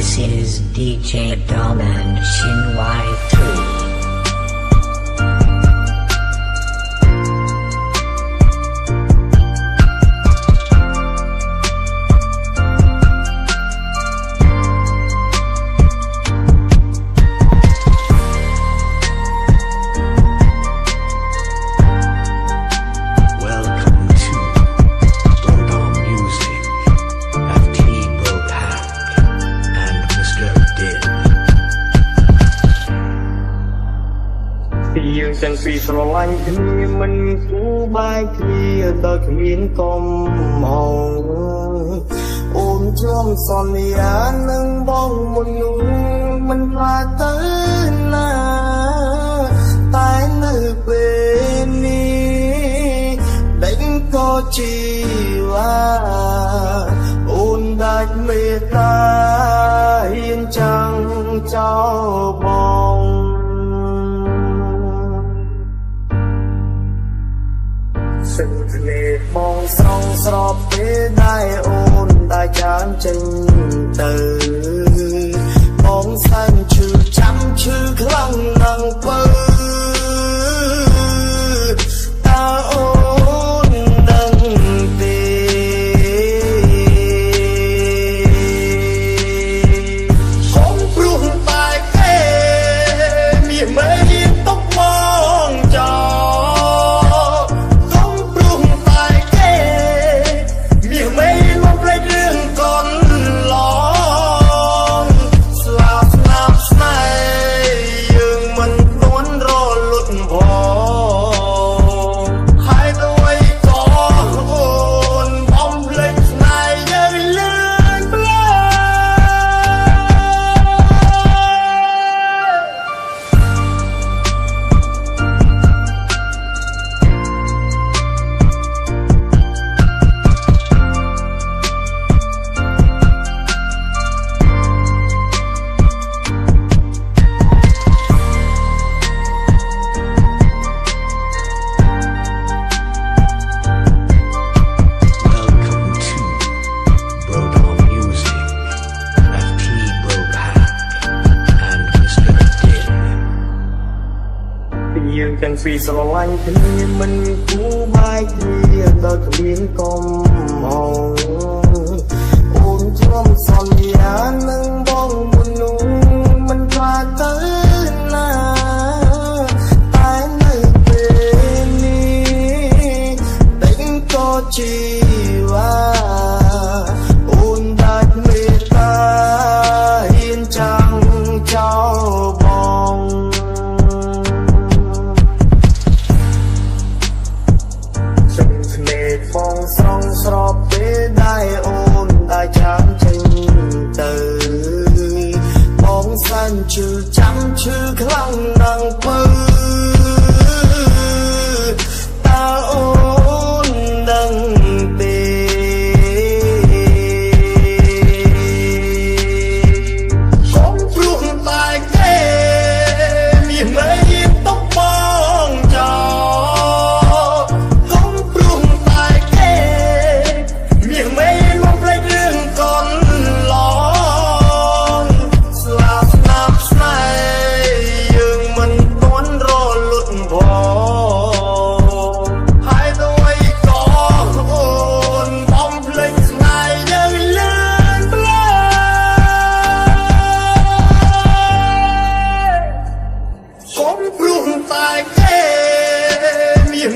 This is DJ Dom and Shin Y3.យើងទាំងពីរស្រឡាញ់គ្នាមិនគូបាយគ្នាដល់គ្មានកុំហងអូនជាប់សន្យានឹងបងមុននោះមិនខ្លាចទៅណាតែនៅពេលនេះដេញក៏ជីវ៉ាអូនដាច់មេត្តាហ៊ានចាំងចោលបងសិនធ្នេបងស្រងស្របពេលដែលអូនដែលចានចេញទៅបងសែនឈឺចាំឈឺខ្លាំងណាស់បើតើអូនដឹងទេកុំព្រោះតែគេមានមិនຕົកមកចោយើងទាំងពីរស្រឡាញ់គ្នាមិនគូបាយគ្នាដល់គ្មានកុំហងអូនជាប់សន្យានឹងបងមុននោះមិនខ្លាចទៅណាតែនៅពេលនេះដេញក៏ជីវ៉ាអូនដាច់មេត្តាហ៊ានចាំងចោលបងបងស្រងស្របពេលដែលអូនដែលចានចេញទៅបងសែនឈឺចាំឈឺខ្លាំងណាស់បើតើអូនដឹងទេកុំព្រោះតែគេមានមិនຕົកបងចោតែគេមាន